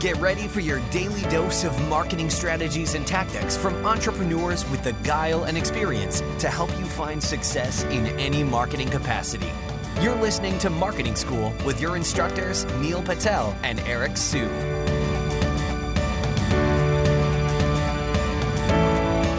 Get ready for your daily dose of marketing strategies and tactics from entrepreneurs with the guile and experience to help you find success in any marketing capacity. You're listening to Marketing School with your instructors, Neil Patel and Eric Su.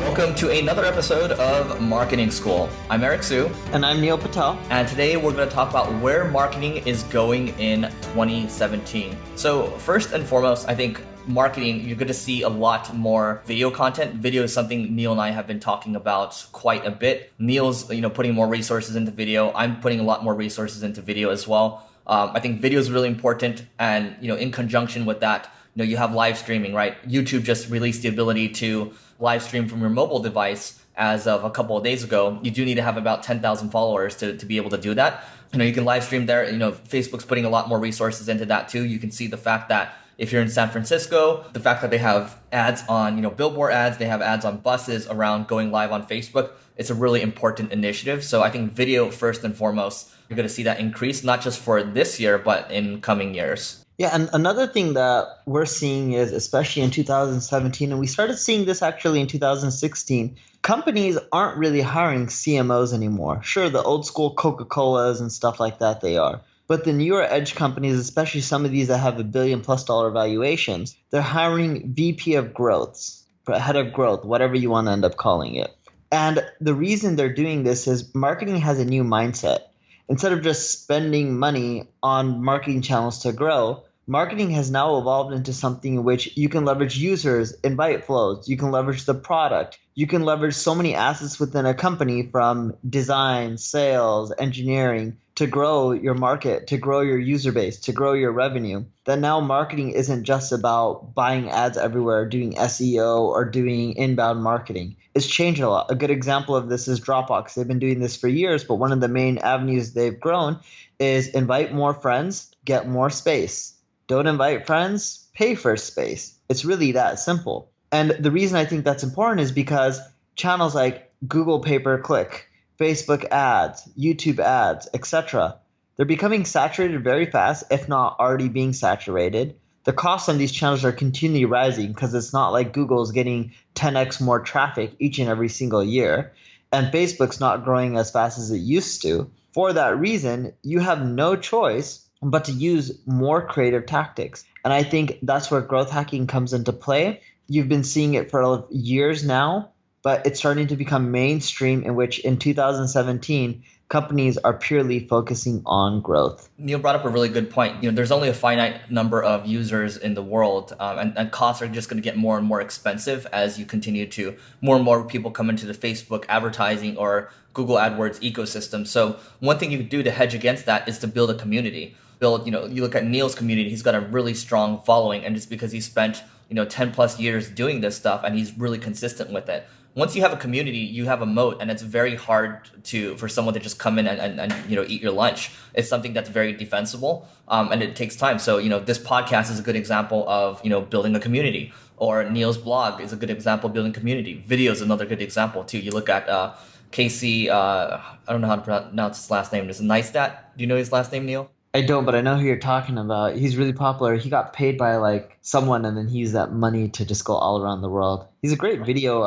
Welcome to another episode of Marketing School. I'm Eric Su. And I'm Neil Patel. And today we're going to talk about where marketing is going in 2017. So first and foremost, I think marketing, you're going to see a lot more video content. Video is something Neil and I have been talking about quite a bit. Neil's, putting more resources into video. I'm putting a lot more resources into video as well. I think video is really important. And, in conjunction with that, you have live streaming, right? YouTube just released the ability to live stream from your mobile device as of a couple of days ago. You do need to have about 10,000 followers to be able to do that. You can live stream there. Facebook's putting a lot more resources into that too. You can see the fact that if you're in San Francisco, the fact that they have ads on, billboard ads, they have ads on buses around going live on Facebook. It's a really important initiative. So I think video, first and foremost, you're going to see that increase, not just for this year, but in coming years. Yeah, and another thing that we're seeing is, especially in 2017, and we started seeing this actually in 2016, companies aren't really hiring CMOs anymore. Sure, the old school Coca-Colas and stuff like that, they are. But the newer edge companies, especially some of these that have $1 billion+ valuations, they're hiring VP of growths, head of growth, whatever you want to end up calling it. And the reason they're doing this is marketing has a new mindset. Instead of just spending money on marketing channels to grow, marketing has now evolved into something in which you can leverage users, invite flows, you can leverage the product, you can leverage so many assets within a company from design, sales, engineering to grow your market, to grow your user base, to grow your revenue. That now marketing isn't just about buying ads everywhere, doing SEO or doing inbound marketing. It's changed a lot. A good example of this is Dropbox. They've been doing this for years, but one of the main avenues they've grown is invite more friends, get more space. Don't invite friends, pay for space. It's really that simple. And the reason I think that's important is because channels like Google pay-per-click, Facebook ads, YouTube ads, etc., they're becoming saturated very fast, if not already being saturated. The costs on these channels are continually rising because it's not like Google's getting 10x more traffic each and every single year, and Facebook's not growing as fast as it used to. For that reason, you have no choice but to use more creative tactics. And I think that's where growth hacking comes into play. You've been seeing it for years now, but it's starting to become mainstream, in which in 2017, companies are purely focusing on growth. Neil brought up a really good point. There's only a finite number of users in the world, and costs are just going to get more and more expensive as you continue to more and more people come into the Facebook advertising or Google AdWords ecosystem. So one thing you could do to hedge against that is to build a community. You look at Neil's community, he's got a really strong following, and just because he spent 10 plus years doing this stuff and he's really consistent with it. Once you have a community, you have a moat, and it's very hard for someone to just come in and eat your lunch. It's something that's very defensible, and it takes time. So this podcast is a good example of building a community, or Neil's blog is a good example of building community. Video is another good example too. You look at Casey, I don't know how to pronounce his last name. Is it Neistat? Do you know his last name, Neil? I don't, but I know who you're talking about. He's really popular. He got paid by someone, and then he used that money to just go all around the world. He's a great video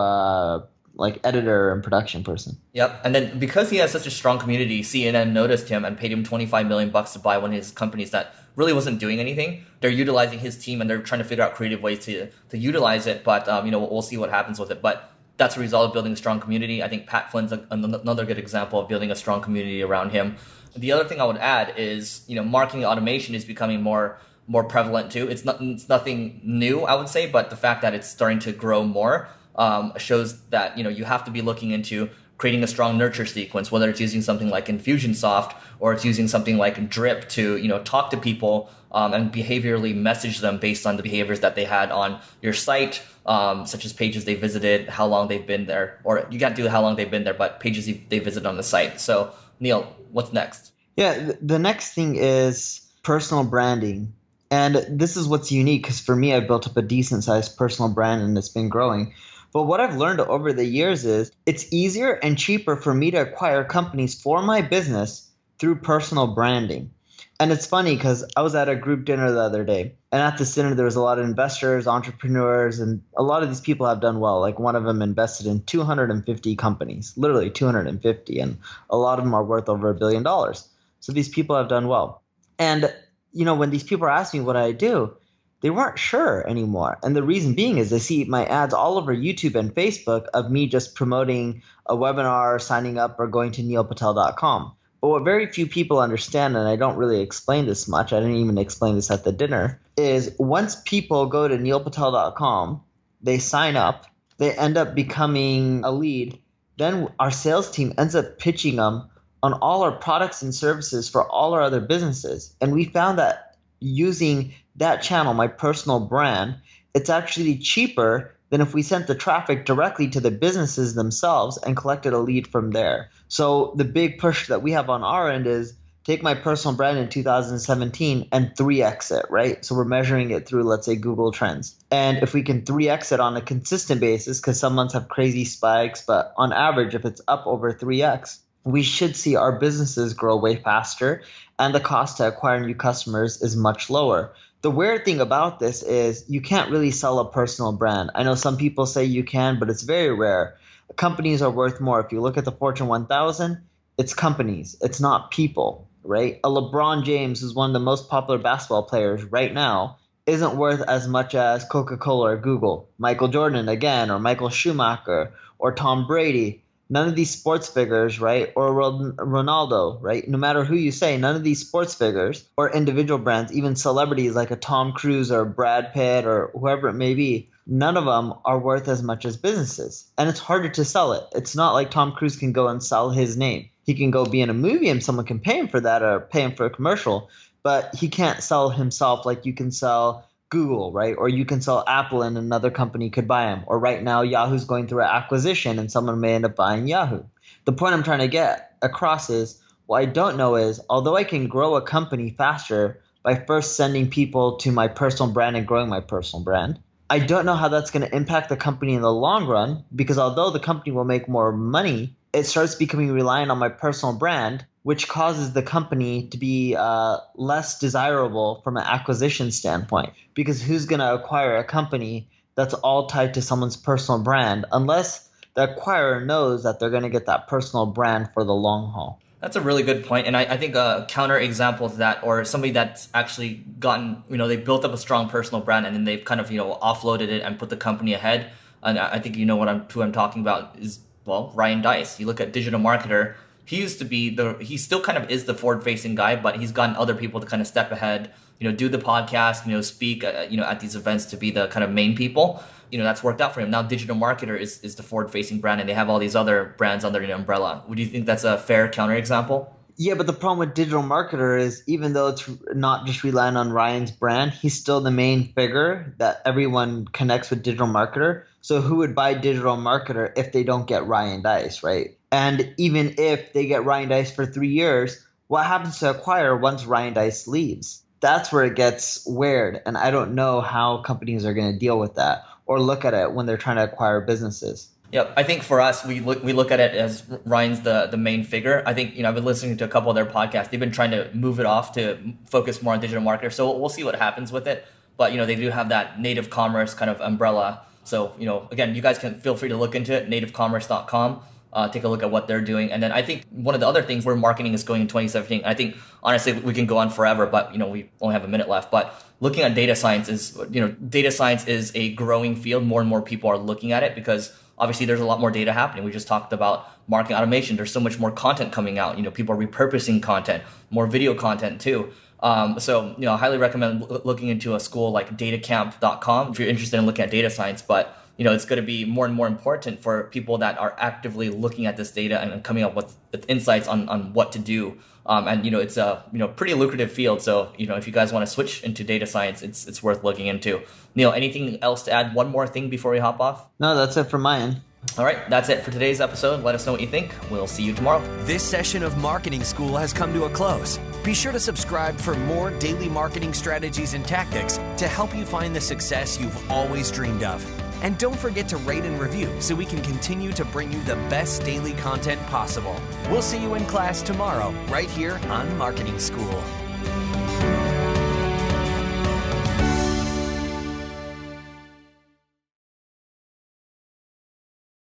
editor and production person. Yep. And then because he has such a strong community, CNN noticed him and paid him $25 million to buy one of his companies that really wasn't doing anything. They're utilizing his team, and they're trying to figure out creative ways to utilize it. But we'll see what happens with it. But that's a result of building a strong community. I think Pat Flynn's another good example of building a strong community around him. The other thing I would add is, marketing automation is becoming more prevalent too. It's nothing new, I would say, but the fact that it's starting to grow more shows that you have to be looking into creating a strong nurture sequence, whether it's using something like Infusionsoft or it's using something like Drip to talk to people and behaviorally message them based on the behaviors that they had on your site, such as pages they visited, how long they've been there, or you can't do how long they've been there, but pages they visited on the site. So Neil, what's next? Yeah, the next thing is personal branding. And this is what's unique, because for me, I've built up a decent sized personal brand and it's been growing. But what I've learned over the years is it's easier and cheaper for me to acquire companies for my business through personal branding. And it's funny because I was at a group dinner the other day, and at this dinner there was a lot of investors, entrepreneurs, and a lot of these people have done well. Like one of them invested in 250 companies, literally 250, and a lot of them are worth over $1 billion. So these people have done well. And when these people are asking me what I do, they weren't sure anymore. And the reason being is they see my ads all over YouTube and Facebook of me just promoting a webinar, signing up, or going to neilpatel.com. But what very few people understand, and I don't really explain this much, I didn't even explain this at the dinner, is once people go to neilpatel.com, they sign up, they end up becoming a lead, then our sales team ends up pitching them on all our products and services for all our other businesses. And we found that using that channel, my personal brand, it's actually cheaper than if we sent the traffic directly to the businesses themselves and collected a lead from there. So the big push that we have on our end is take my personal brand in 2017 and 3x it, right? So we're measuring it through, let's say, Google Trends. And if we can 3x it on a consistent basis, because some months have crazy spikes, but on average, if it's up over 3x, we should see our businesses grow way faster and the cost to acquire new customers is much lower. The weird thing about this is you can't really sell a personal brand. I know some people say you can, but it's very rare. Companies are worth more. If you look at the Fortune 1000, it's companies. It's not people, right? A LeBron James, who's one of the most popular basketball players right now, isn't worth as much as Coca-Cola or Google. Michael Jordan, again, or Michael Schumacher, or Tom Brady. None of these sports figures, right, or Ronaldo, right, no matter who you say, none of these sports figures or individual brands, even celebrities like a Tom Cruise or Brad Pitt or whoever it may be, none of them are worth as much as businesses. And it's harder to sell it. It's not like Tom Cruise can go and sell his name. He can go be in a movie and someone can pay him for that or pay him for a commercial, but he can't sell himself like you can sell Google, right? Or you can sell Apple and another company could buy them. Or right now, Yahoo's going through an acquisition and someone may end up buying Yahoo. The point I'm trying to get across is what I don't know is, although I can grow a company faster by first sending people to my personal brand and growing my personal brand, I don't know how that's going to impact the company in the long run, because although the company will make more money, it starts becoming reliant on my personal brand, which causes the company to be less desirable from an acquisition standpoint. Because who's going to acquire a company that's all tied to someone's personal brand unless the acquirer knows that they're going to get that personal brand for the long haul? That's a really good point. And I think a counter example to that, or somebody that's actually gotten, they built up a strong personal brand and then they've kind of, offloaded it and put the company ahead. And I think who I'm talking about is, Ryan Deiss. You look at DigitalMarketer. He used to be he still kind of is the forward-facing guy, but he's gotten other people to kind of step ahead, do the podcast, speak, at these events to be the kind of main people. That's worked out for him. Now DigitalMarketer is the forward-facing brand, and they have all these other brands under the umbrella. Would you think that's a fair counterexample? Yeah, but the problem with DigitalMarketer is even though it's not just relying on Ryan's brand, he's still the main figure that everyone connects with DigitalMarketer. So who would buy DigitalMarketer if they don't get Ryan Deiss, right? And even if they get Ryan Deiss for 3 years, what happens to acquire once Ryan Deiss leaves? That's where it gets weird. And I don't know how companies are going to deal with that or look at it when they're trying to acquire businesses. Yep. I think for us, we look at it as Ryan's the main figure. I think, I've been listening to a couple of their podcasts. They've been trying to move it off to focus more on DigitalMarketer. So we'll see what happens with it. But, they do have that native commerce kind of umbrella. So, again, you guys can feel free to look into it, nativecommerce.com. Take a look at what they're doing. And then I think one of the other things where marketing is going in 2017, I think, honestly, we can go on forever, but, we only have a minute left. But looking at data science is a growing field. More and more people are looking at it because obviously there's a lot more data happening. We just talked about marketing automation. There's so much more content coming out. People are repurposing content, more video content too. So, I highly recommend looking into a school like datacamp.com if you're interested in looking at data science. But it's going to be more and more important for people that are actively looking at this data and coming up with insights on what to do. And it's a pretty lucrative field. So if you guys want to switch into data science, it's worth looking into. Neil, anything else to add? One more thing before we hop off? No, that's it from my end. All right, that's it for today's episode. Let us know what you think. We'll see you tomorrow. This session of Marketing School has come to a close. Be sure to subscribe for more daily marketing strategies and tactics to help you find the success you've always dreamed of. And don't forget to rate and review so we can continue to bring you the best daily content possible. We'll see you in class tomorrow, right here on Marketing School.